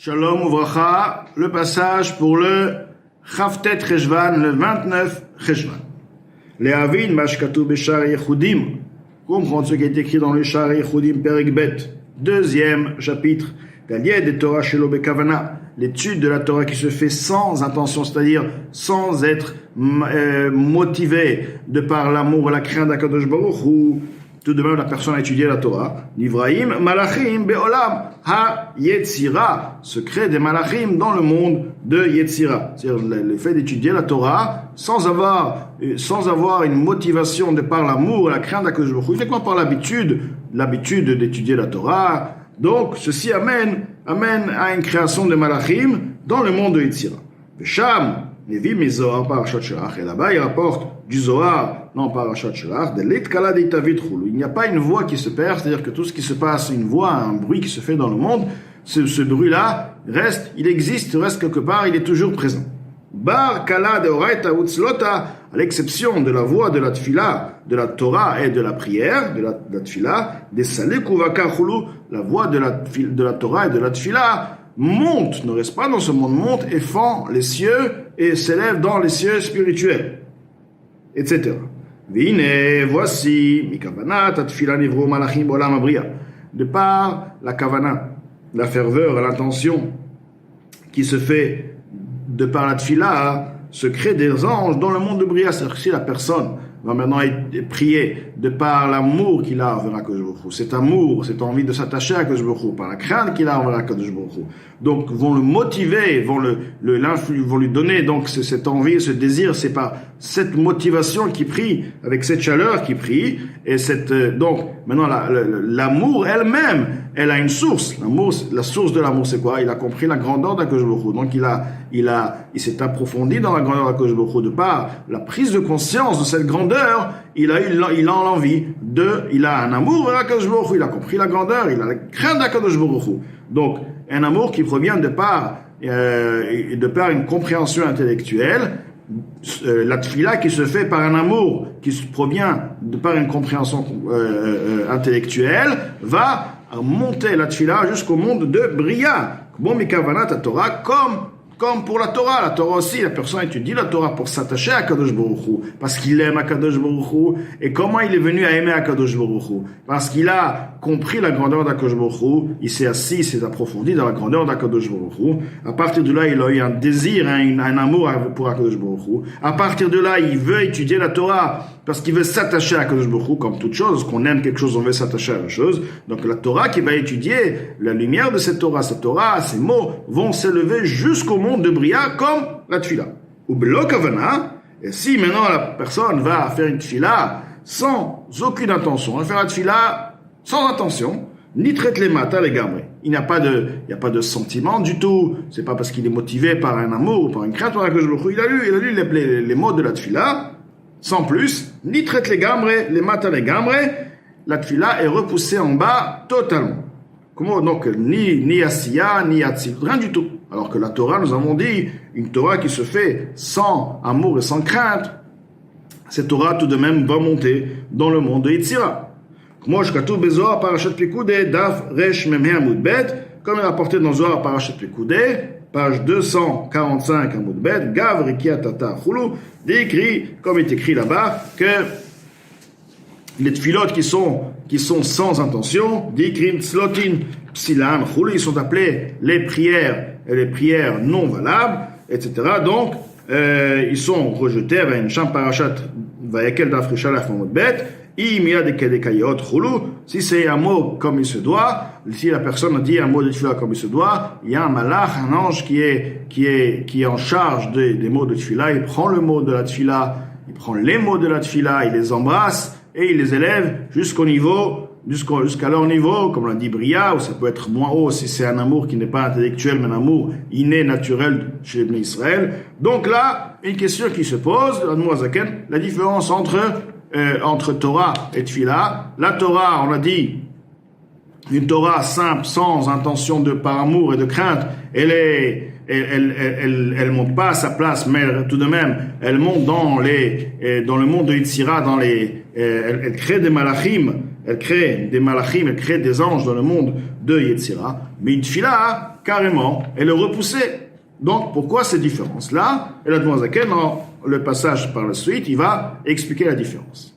Shalom Uvracha, le passage pour le Chavtet Cheshvan, le 29 Cheshvan. Lehavin Mashkatu Beshar Yechudim, comprendre ce qui est écrit dans le Shar Yechudim Perek Bet, deuxième chapitre. Galied de Torah Shelo Bekavana, l'étude de la Torah qui se fait sans intention, c'est-à-dire sans être motivé de par l'amour et la crainte d'Akadosh Baruch Hu. Tout de même, la personne a étudié la Torah. Nivraim Malachim Be'olam Ha-Yetzira, secret des Malachim dans le monde de Yetzira. C'est-à-dire le fait d'étudier la Torah sans avoir une motivation de par l'amour et la crainte d'Akadosh Baruch Hu, uniquement par l'habitude d'étudier la Torah. Donc, ceci amène à une création de Malachim dans le monde de Yetzira. Sham Nevi Mezohar Parashat Shelach, et là-bas il rapporte du Zohar, non Parashat Shelach, de l'Itkala d'Itavit Chulu. Il n'y a pas une voix qui se perd, c'est-à-dire que tout ce qui se passe, une voix, un bruit qui se fait dans le monde, ce bruit-là reste quelque part, il est toujours présent. Bar Kala de Oraita Utzlota, à l'exception de la voix de la Tfila, de la Torah et de la prière, de la Tfila, des Salek Uvaka Chulu, la voix de la Torah et de la Tfila, monte, ne reste pas dans ce monde, monte et fend les cieux et s'élève dans les cieux spirituels, etc. Vine, voici, mikavana, tatfila nivro malachim bolam abriya. De par la kavana, la ferveur, l'intention qui se fait de par la tfila, se crée des anges dans le monde de Bria. C'est-à-dire que si la personne va maintenant prier de par l'amour qu'il a envers Akadosh Baruch Hu, cet amour, cette envie de s'attacher à Akadosh Baruch Hu, par la crainte qu'il a envers Akadosh Baruch Hu, donc vont le motiver, vont lui donner donc cette envie, ce désir. C'est par cette motivation qu'il prie, avec cette chaleur qu'il prie, et donc maintenant l'amour elle-même, elle a une source. L'amour, la source de l'amour, c'est quoi? Il a compris la grandeur d'Akadosh Baruch Hu, donc il s'est approfondi dans la grandeur d'Akadosh Baruch Hu. De par la prise de conscience de cette grandeur, il a l'envie il a un amour vers Akadosh Baruch Hu, il a compris la grandeur, il a la crainte d'Akadosh Baruch Hu. Donc un amour qui provient de par une compréhension intellectuelle, la tfila qui se fait par un amour qui provient de par une compréhension intellectuelle, va monter la tfila jusqu'au monde de Bria. Bon, mikavanat Torah, comme pour la Torah aussi, la personne étudie la Torah pour s'attacher à Kadosh Baruch Hu, parce qu'il aime Kadosh Baruch Hu. Et comment il est venu à aimer Kadosh Baruch Hu? Parce qu'il a compris la grandeur d'Akadosh Baruch Hu, il s'est assis, il s'est approfondi dans la grandeur d'Akadosh Baruch Hu. À partir de là, il a eu un désir, un amour pour Akadosh Baruch Hu. À partir de là, il veut étudier la Torah, parce qu'il veut s'attacher à Akadosh Baruch Hu, comme toute chose, qu'on aime quelque chose, on veut s'attacher à la chose. Donc la Torah qui va étudier, la lumière de cette Torah, ces mots vont s'élever jusqu'au monde de Bria comme la tfila. Ou bloc avana, et si maintenant la personne va faire une tfila sans aucune intention, on va faire la tfila sans intention, ni traite les matas, les gamres. Il n'y a pas de sentiment du tout. C'est pas parce qu'il est motivé par un amour, par une crainte, il a lu les mots de la tfila, sans plus, ni traite les gamres, les matas, les gamres. La tfila est repoussée en bas totalement. Comment donc ni asiya, ni atzil, rien du tout. Alors que la Torah, nous avons dit, une Torah qui se fait sans amour et sans crainte, cette Torah tout de même va monter dans le monde de Yetzira. Comme est rapporté dans Zohar Parashat Pekudei, page 245 Amud Bet, Gav Rikia Tata Chulu, décrit, comme est écrit là-bas, que les tfilotes qui sont sans intention, Dikrim Tzlotin Psilan Chulu, ils sont appelés les prières non valables, etc. Donc, ils sont rejetés avec une chambre Parashat Vayakel d'Afrisha la Famot Bet. Si c'est un mot comme il se doit, si la personne dit un mot de tefila comme il se doit, il y a un malach, un ange qui est en charge des mots de tefila. Il prend le mot de la tefila, il prend les mots de la tefila, il les embrasse et il les élève jusqu'à leur niveau, comme l'a dit Bria, ou ça peut être moins haut si c'est un amour qui n'est pas intellectuel, mais un amour inné, naturel chez les Bnei Israël. Donc là, une question qui se pose, la différence entre Torah et Tfila. La Torah, on a dit, une Torah simple, sans intention par amour et de crainte, elle monte pas à sa place, mais tout de même, elle monte dans le monde de Yetzira, elle crée des malachim, elle crée des malachim, elle crée des anges dans le monde de Yetzira, mais une tefila, carrément, elle est repoussée. Donc, pourquoi cette différence-là? Et la Zaken, dans le passage par la suite, il va expliquer la différence.